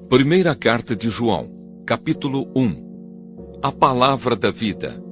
Primeira carta de João, capítulo 1. A palavra da vida.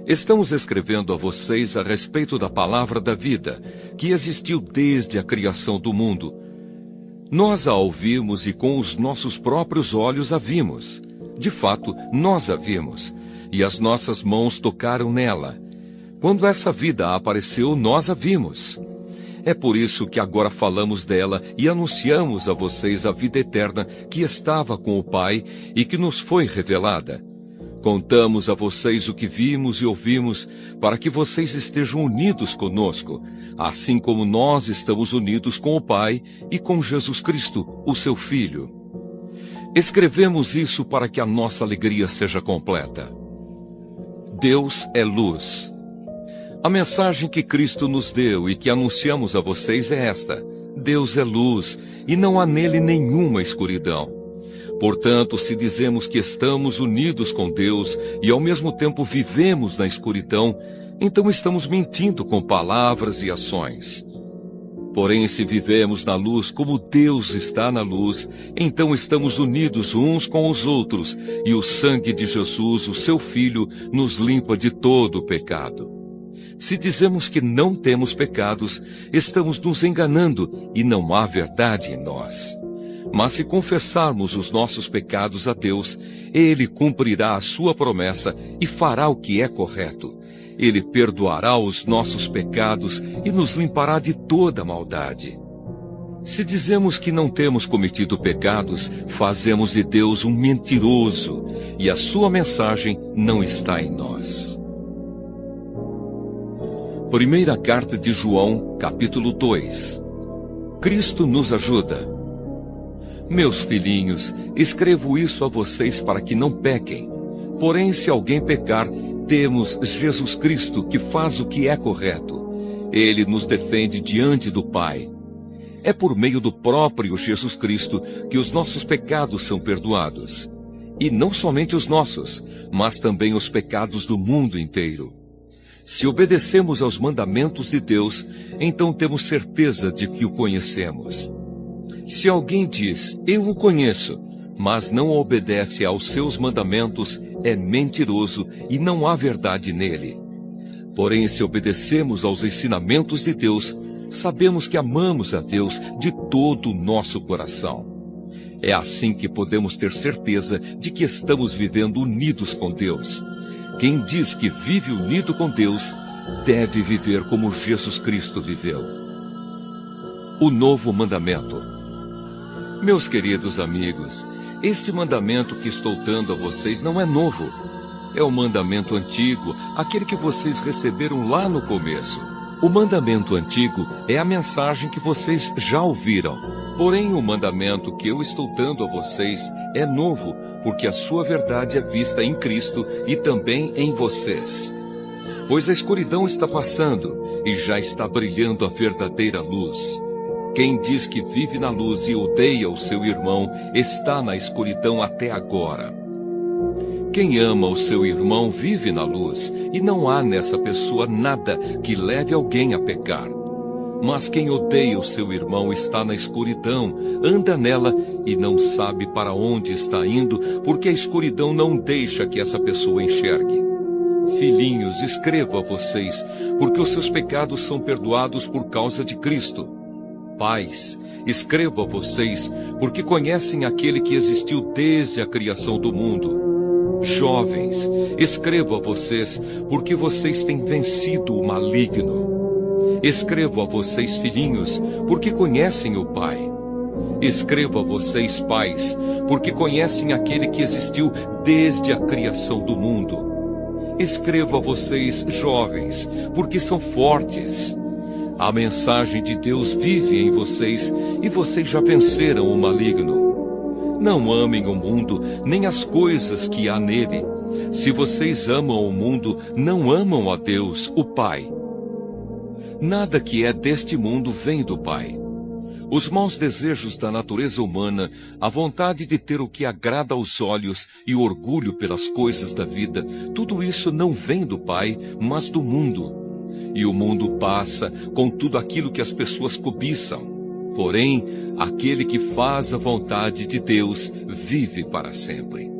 Estamos escrevendo a vocês a respeito da palavra da vida, que existiu desde a criação do mundo. Nós a ouvimos e com os nossos próprios olhos a vimos. De fato, nós a vimos, e as nossas mãos tocaram nela. Quando essa vida apareceu, nós a vimos. É por isso que agora falamos dela e anunciamos a vocês a vida eterna que estava com o Pai e que nos foi revelada. Contamos a vocês o que vimos e ouvimos, para que vocês estejam unidos conosco, assim como nós estamos unidos com o Pai e com Jesus Cristo, o seu Filho. Escrevemos isso para que a nossa alegria seja completa. Deus é luz. A mensagem que Cristo nos deu e que anunciamos a vocês é esta: Deus é luz, e não há nele nenhuma escuridão. Portanto, se dizemos que estamos unidos com Deus e ao mesmo tempo vivemos na escuridão, então estamos mentindo com palavras e ações. Porém, se vivemos na luz como Deus está na luz, então estamos unidos uns com os outros, e o sangue de Jesus, o seu Filho, nos limpa de todo o pecado. Se dizemos que não temos pecados, estamos nos enganando e não há verdade em nós. Mas se confessarmos os nossos pecados a Deus, Ele cumprirá a sua promessa e fará o que é correto. Ele perdoará os nossos pecados e nos limpará de toda maldade. Se dizemos que não temos cometido pecados, fazemos de Deus um mentiroso, e a sua mensagem não está em nós. Primeira carta de João, capítulo 2. Cristo nos ajuda. Meus filhinhos, escrevo isso a vocês para que não pequem. Porém, se alguém pecar, temos Jesus Cristo, que faz o que é correto. Ele nos defende diante do Pai. É por meio do próprio Jesus Cristo que os nossos pecados são perdoados. E não somente os nossos, mas também os pecados do mundo inteiro. Se obedecemos aos mandamentos de Deus, então temos certeza de que o conhecemos. Se alguém diz, eu o conheço, mas não obedece aos seus mandamentos, é mentiroso e não há verdade nele. Porém, se obedecemos aos ensinamentos de Deus, sabemos que amamos a Deus de todo o nosso coração. É assim que podemos ter certeza de que estamos vivendo unidos com Deus. Quem diz que vive unido com Deus, deve viver como Jesus Cristo viveu. O novo mandamento. Meus queridos amigos, este mandamento que estou dando a vocês não é novo. É o mandamento antigo, aquele que vocês receberam lá no começo. O mandamento antigo é a mensagem que vocês já ouviram. Porém, o mandamento que eu estou dando a vocês é novo, porque a sua verdade é vista em Cristo e também em vocês. Pois a escuridão está passando e já está brilhando a verdadeira luz. Quem diz que vive na luz e odeia o seu irmão está na escuridão até agora. Quem ama o seu irmão vive na luz, e não há nessa pessoa nada que leve alguém a pecar. Mas quem odeia o seu irmão está na escuridão, anda nela e não sabe para onde está indo, porque a escuridão não deixa que essa pessoa enxergue. Filhinhos, escrevo a vocês, porque os seus pecados são perdoados por causa de Cristo. Pais, escrevo a vocês, porque conhecem aquele que existiu desde a criação do mundo. Jovens, escrevo a vocês, porque vocês têm vencido o maligno. Escrevo a vocês, filhinhos, porque conhecem o Pai. Escrevo a vocês, pais, porque conhecem aquele que existiu desde a criação do mundo. Escrevo a vocês, jovens, porque são fortes. A mensagem de Deus vive em vocês, e vocês já venceram o maligno. Não amem o mundo, nem as coisas que há nele. Se vocês amam o mundo, não amam a Deus, o Pai. Nada que é deste mundo vem do Pai. Os maus desejos da natureza humana, a vontade de ter o que agrada aos olhos e o orgulho pelas coisas da vida, tudo isso não vem do Pai, mas do mundo. E o mundo passa com tudo aquilo que as pessoas cobiçam. Porém, Aquele que faz a vontade de Deus vive para sempre.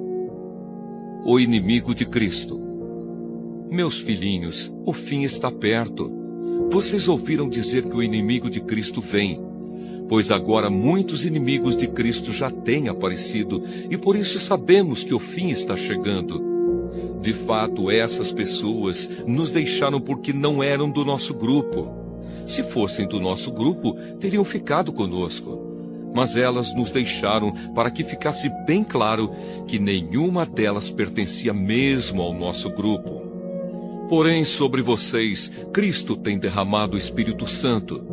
O inimigo de Cristo. Meus filhinhos, o fim está perto. Vocês ouviram dizer que o inimigo de Cristo vem, pois agora muitos inimigos de Cristo já têm aparecido, e por isso sabemos que o fim está chegando. De fato, essas pessoas nos deixaram porque não eram do nosso grupo. Se fossem do nosso grupo, teriam ficado conosco. Mas elas nos deixaram para que ficasse bem claro que nenhuma delas pertencia mesmo ao nosso grupo. Porém, sobre vocês, Cristo tem derramado o Espírito Santo,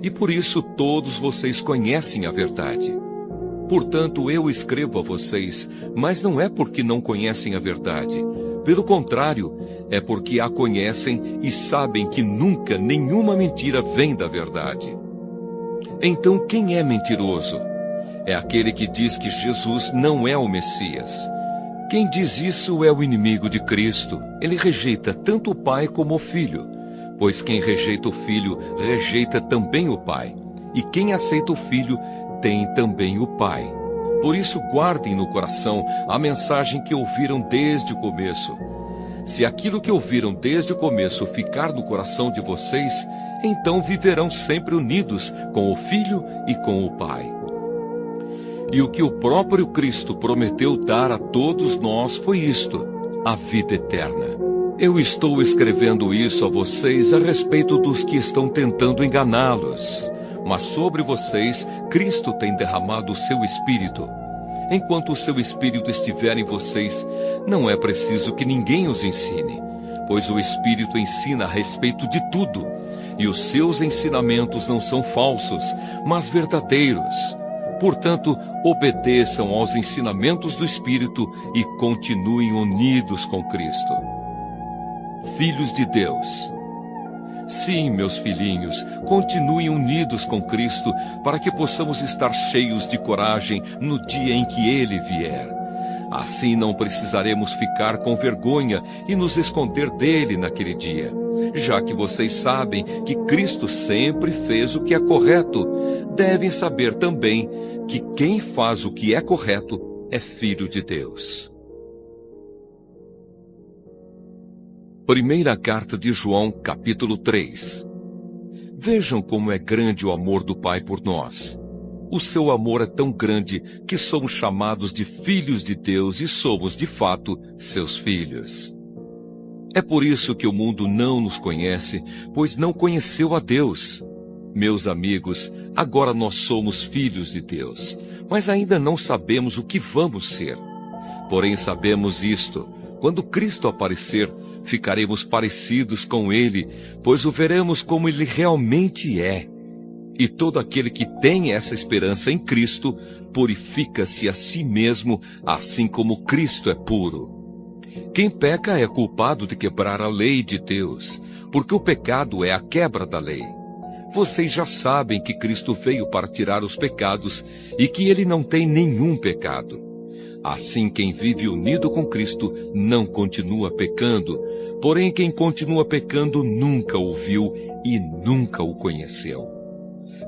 e por isso todos vocês conhecem a verdade. Portanto, eu escrevo a vocês, mas não é porque não conhecem a verdade. Pelo contrário, é porque a conhecem e sabem que nunca nenhuma mentira vem da verdade. Então, quem é mentiroso? É aquele que diz que Jesus não é o Messias. Quem diz isso é o inimigo de Cristo. Ele rejeita tanto o Pai como o Filho, pois quem rejeita o Filho, rejeita também o Pai. E quem aceita o Filho, tem também o Pai. Por isso guardem no coração a mensagem que ouviram desde o começo. Se aquilo que ouviram desde o começo ficar no coração de vocês, então viverão sempre unidos com o Filho e com o Pai. E o que o próprio Cristo prometeu dar a todos nós foi isto: a vida eterna. Eu estou escrevendo isso a vocês a respeito dos que estão tentando enganá-los. Mas sobre vocês, Cristo tem derramado o seu Espírito. Enquanto o seu Espírito estiver em vocês, não é preciso que ninguém os ensine, pois o Espírito ensina a respeito de tudo, e os seus ensinamentos não são falsos, mas verdadeiros. Portanto, obedeçam aos ensinamentos do Espírito e continuem unidos com Cristo. Filhos de Deus. Sim, meus filhinhos, continuem unidos com Cristo para que possamos estar cheios de coragem no dia em que Ele vier. Assim não precisaremos ficar com vergonha e nos esconder dele naquele dia, já que vocês sabem que Cristo sempre fez o que é correto. Devem saber também que quem faz o que é correto é filho de Deus. Primeira carta de João, capítulo 3. Vejam como é grande o amor do Pai por nós. O seu amor é tão grande que somos chamados de filhos de Deus e somos, de fato, seus filhos. É por isso que o mundo não nos conhece, pois não conheceu a Deus. Meus amigos, agora nós somos filhos de Deus, mas ainda não sabemos o que vamos ser. Porém sabemos isto: quando Cristo aparecer, ficaremos parecidos com Ele, pois o veremos como Ele realmente é. E todo aquele que tem essa esperança em Cristo, purifica-se a si mesmo, assim como Cristo é puro. Quem peca é culpado de quebrar a lei de Deus, porque o pecado é a quebra da lei. Vocês já sabem que Cristo veio para tirar os pecados e que Ele não tem nenhum pecado. Assim, quem vive unido com Cristo não continua pecando, porém quem continua pecando nunca o viu e nunca o conheceu.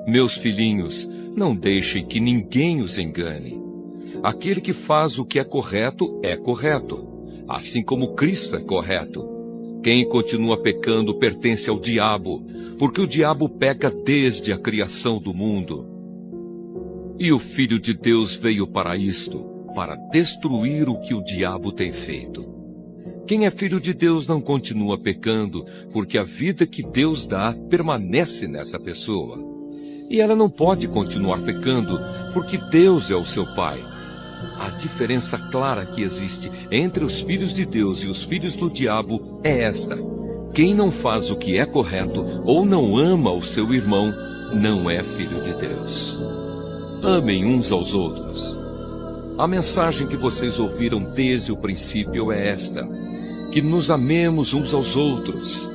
Meus filhinhos, não deixem que ninguém os engane. Aquele que faz o que é correto, assim como Cristo é correto. Quem continua pecando pertence ao diabo, porque o diabo peca desde a criação do mundo. E o Filho de Deus veio para isto, para destruir o que o diabo tem feito. Quem é filho de Deus não continua pecando, porque a vida que Deus dá permanece nessa pessoa. E ela não pode continuar pecando, porque Deus é o seu Pai. A diferença clara que existe entre os filhos de Deus e os filhos do diabo é esta: quem não faz o que é correto ou não ama o seu irmão, não é filho de Deus. Amem uns aos outros. A mensagem que vocês ouviram desde o princípio é esta: que nos amemos uns aos outros.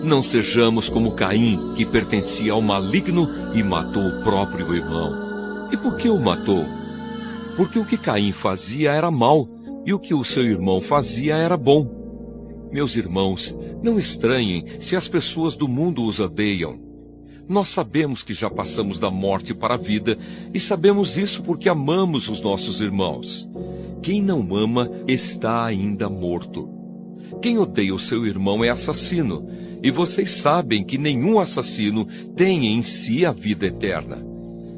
Não sejamos como Caim, que pertencia ao maligno e matou o próprio irmão. E por que o matou? Porque o que Caim fazia era mal, e o que o seu irmão fazia era bom. Meus irmãos, não estranhem se as pessoas do mundo os odeiam. Nós sabemos que já passamos da morte para a vida e sabemos isso porque amamos os nossos irmãos. Quem não ama está ainda morto. Quem odeia o seu irmão é assassino, e vocês sabem que nenhum assassino tem em si a vida eterna.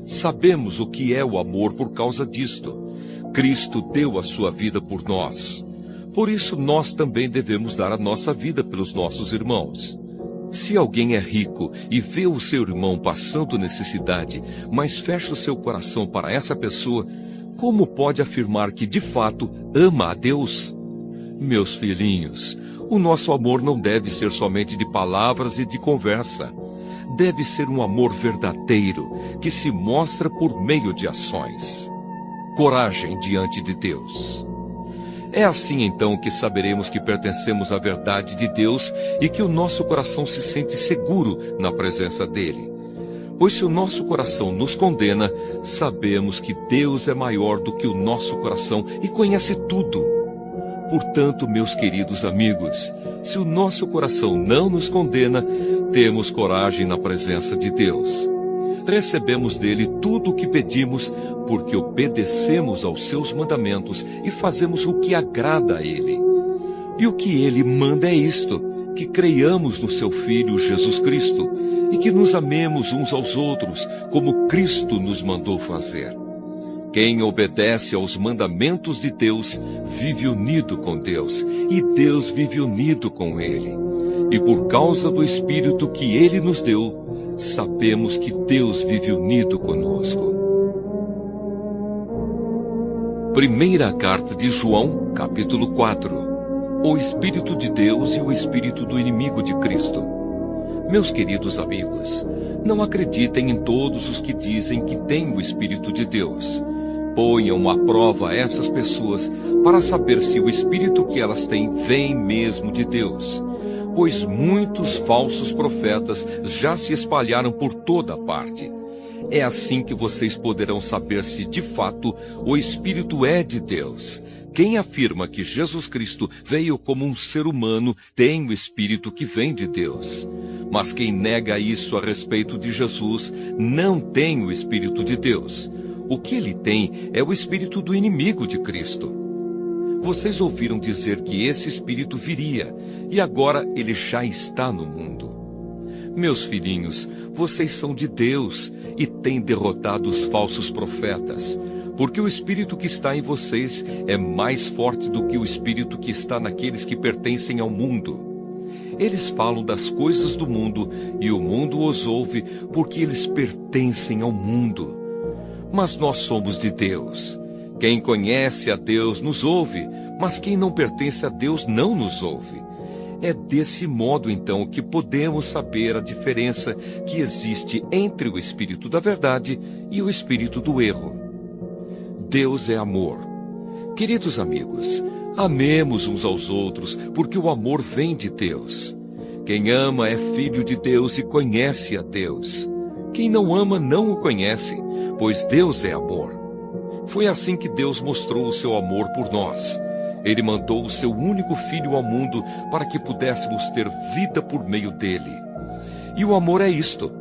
Sabemos o que é o amor por causa disto. Cristo deu a sua vida por nós. Por isso nós também devemos dar a nossa vida pelos nossos irmãos. Se alguém é rico e vê o seu irmão passando necessidade, mas fecha o seu coração para essa pessoa, como pode afirmar que de fato ama a Deus? Meus filhinhos, o nosso amor não deve ser somente de palavras e de conversa. Deve ser um amor verdadeiro, que se mostra por meio de ações. Coragem diante de Deus. É assim então que saberemos que pertencemos à verdade de Deus e que o nosso coração se sente seguro na presença dele. Pois se o nosso coração nos condena, sabemos que Deus é maior do que o nosso coração e conhece tudo. Portanto, meus queridos amigos, se o nosso coração não nos condena, temos coragem na presença de Deus. Recebemos dele tudo o que pedimos, porque obedecemos aos seus mandamentos e fazemos o que agrada a ele. E o que ele manda é isto, que creiamos no seu Filho Jesus Cristo, e que nos amemos uns aos outros, como Cristo nos mandou fazer. Quem obedece aos mandamentos de Deus, vive unido com Deus, e Deus vive unido com ele. E por causa do Espírito que ele nos deu, sabemos que Deus vive unido conosco. Primeira carta de João, capítulo 4. O Espírito de Deus e o Espírito do inimigo de Cristo. Meus queridos amigos, não acreditem em todos os que dizem que têm o Espírito de Deus. Ponham à prova essas pessoas para saber se o Espírito que elas têm vem mesmo de Deus. Pois muitos falsos profetas já se espalharam por toda parte. É assim que vocês poderão saber se de fato o Espírito é de Deus. Quem afirma que Jesus Cristo veio como um ser humano tem o Espírito que vem de Deus. Mas quem nega isso a respeito de Jesus não tem o Espírito de Deus. O que ele tem é o espírito do inimigo de Cristo. Vocês ouviram dizer que esse espírito viria, e agora ele já está no mundo. Meus filhinhos, vocês são de Deus e têm derrotado os falsos profetas, porque o espírito que está em vocês é mais forte do que o espírito que está naqueles que pertencem ao mundo. Eles falam das coisas do mundo, e o mundo os ouve, porque eles pertencem ao mundo. Mas nós somos de Deus. Quem conhece a Deus nos ouve, mas quem não pertence a Deus não nos ouve. É desse modo, então, que podemos saber a diferença que existe entre o Espírito da verdade e o Espírito do erro. Deus é amor. Queridos amigos, amemos uns aos outros, porque o amor vem de Deus. Quem ama é filho de Deus e conhece a Deus. Quem não ama não o conhece, pois Deus é amor. Foi assim que Deus mostrou o seu amor por nós. Ele mandou o seu único filho ao mundo para que pudéssemos ter vida por meio dele. E o amor é isto: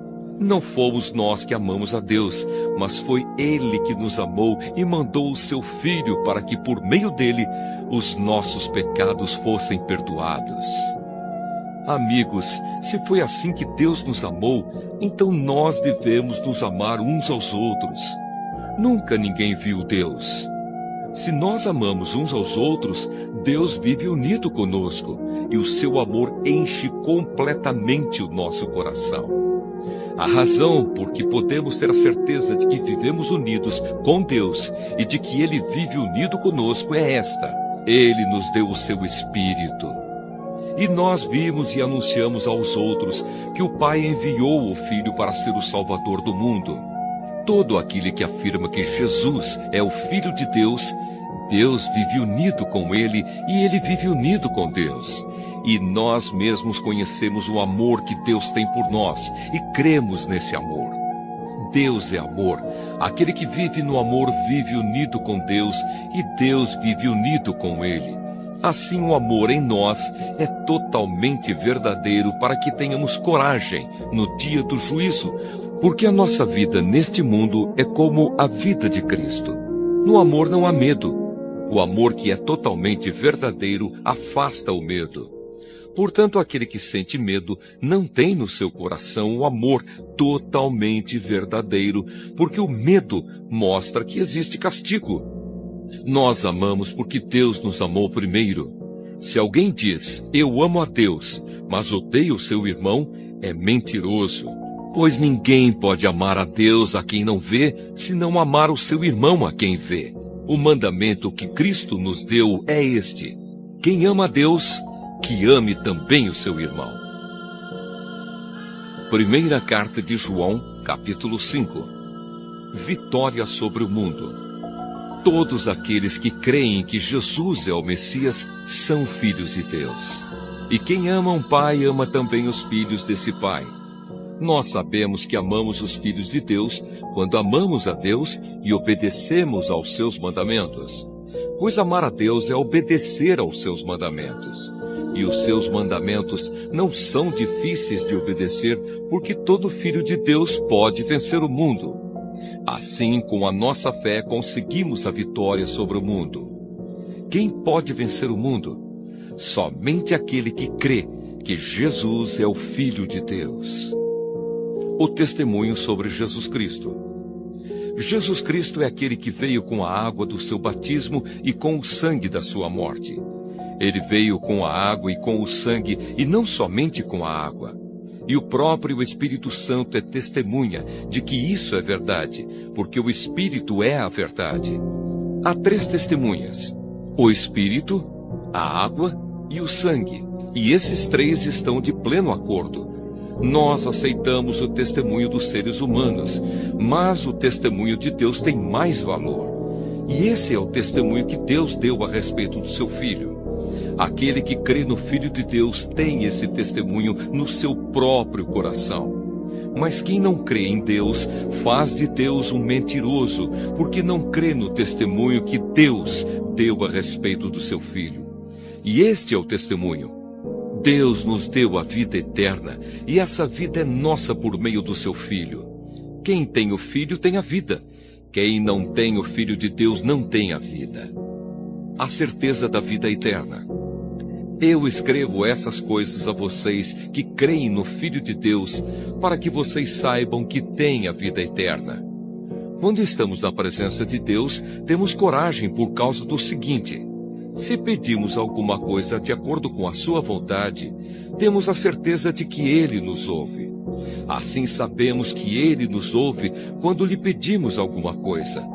não fomos nós que amamos a Deus, mas foi ele que nos amou e mandou o seu filho para que por meio dele os nossos pecados fossem perdoados. Amigos, se foi assim que Deus nos amou, então nós devemos nos amar uns aos outros. Nunca ninguém viu Deus. Se nós amamos uns aos outros, Deus vive unido conosco, e o seu amor enche completamente o nosso coração. A razão por que podemos ter a certeza de que vivemos unidos com Deus e de que Ele vive unido conosco é esta: Ele nos deu o seu Espírito. E nós vimos e anunciamos aos outros que o Pai enviou o Filho para ser o Salvador do mundo. Todo aquele que afirma que Jesus é o Filho de Deus, Deus vive unido com ele e ele vive unido com Deus. E nós mesmos conhecemos o amor que Deus tem por nós e cremos nesse amor. Deus é amor. Aquele que vive no amor vive unido com Deus e Deus vive unido com ele. Assim, o amor em nós é totalmente verdadeiro para que tenhamos coragem no dia do juízo, porque a nossa vida neste mundo é como a vida de Cristo. No amor não há medo. O amor que é totalmente verdadeiro afasta o medo. Portanto, aquele que sente medo não tem no seu coração o amor totalmente verdadeiro, porque o medo mostra que existe castigo. Nós amamos porque Deus nos amou primeiro. Se alguém diz, eu amo a Deus, mas odeio o seu irmão, é mentiroso. Pois ninguém pode amar a Deus a quem não vê, se não amar o seu irmão a quem vê. O mandamento que Cristo nos deu é este: quem ama a Deus, que ame também o seu irmão. Primeira carta de João, capítulo 5. Vitória sobre o mundo. Todos aqueles que creem que Jesus é o Messias são filhos de Deus. E quem ama um pai ama também os filhos desse pai. Nós sabemos que amamos os filhos de Deus quando amamos a Deus e obedecemos aos seus mandamentos. Pois amar a Deus é obedecer aos seus mandamentos. E os seus mandamentos não são difíceis de obedecer, porque todo filho de Deus pode vencer o mundo. Assim, com a nossa fé, conseguimos a vitória sobre o mundo. Quem pode vencer o mundo? Somente aquele que crê que Jesus é o Filho de Deus. O testemunho sobre Jesus Cristo. Jesus Cristo é aquele que veio com a água do seu batismo e com o sangue da sua morte. Ele veio com a água e com o sangue, e não somente com a água. E o próprio Espírito Santo é testemunha de que isso é verdade, porque o Espírito é a verdade. Há 3 testemunhas: o Espírito, a água e o sangue. E esses 3 estão de pleno acordo. Nós aceitamos o testemunho dos seres humanos, mas o testemunho de Deus tem mais valor. E esse é o testemunho que Deus deu a respeito do seu Filho. Aquele que crê no Filho de Deus tem esse testemunho no seu próprio coração. Mas quem não crê em Deus faz de Deus um mentiroso, porque não crê no testemunho que Deus deu a respeito do seu Filho. E este é o testemunho: Deus nos deu a vida eterna, e essa vida é nossa por meio do seu Filho. Quem tem o Filho tem a vida. Quem não tem o Filho de Deus não tem a vida. A certeza da vida eterna. Eu escrevo essas coisas a vocês que creem no Filho de Deus, para que vocês saibam que têm a vida eterna. Quando estamos na presença de Deus, temos coragem por causa do seguinte: se pedimos alguma coisa de acordo com a sua vontade, temos a certeza de que Ele nos ouve. Assim sabemos que Ele nos ouve quando lhe pedimos alguma coisa.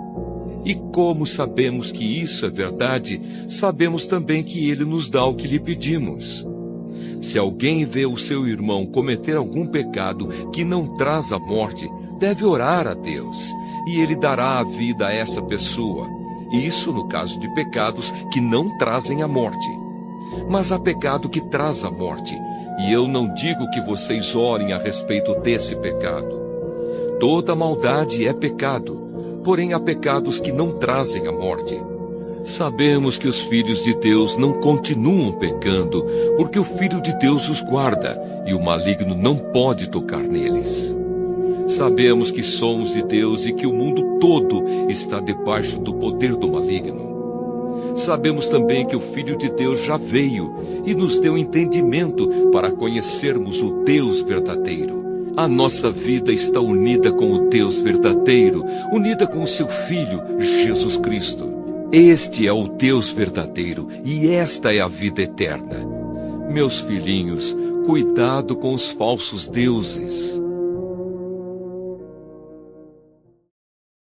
E como sabemos que isso é verdade, sabemos também que Ele nos dá o que lhe pedimos. Se alguém vê o seu irmão cometer algum pecado que não traz a morte, deve orar a Deus, e Ele dará a vida a essa pessoa. Isso no caso de pecados que não trazem a morte. Mas há pecado que traz a morte, e eu não digo que vocês orem a respeito desse pecado. Toda maldade é pecado. Porém, há pecados que não trazem a morte. Sabemos que os filhos de Deus não continuam pecando, porque o Filho de Deus os guarda, e o maligno não pode tocar neles. Sabemos que somos de Deus e que o mundo todo está debaixo do poder do maligno. Sabemos também que o Filho de Deus já veio e nos deu entendimento para conhecermos o Deus verdadeiro. A nossa vida está unida com o Deus verdadeiro, unida com o seu Filho, Jesus Cristo. Este é o Deus verdadeiro e esta é a vida eterna. Meus filhinhos, cuidado com os falsos deuses.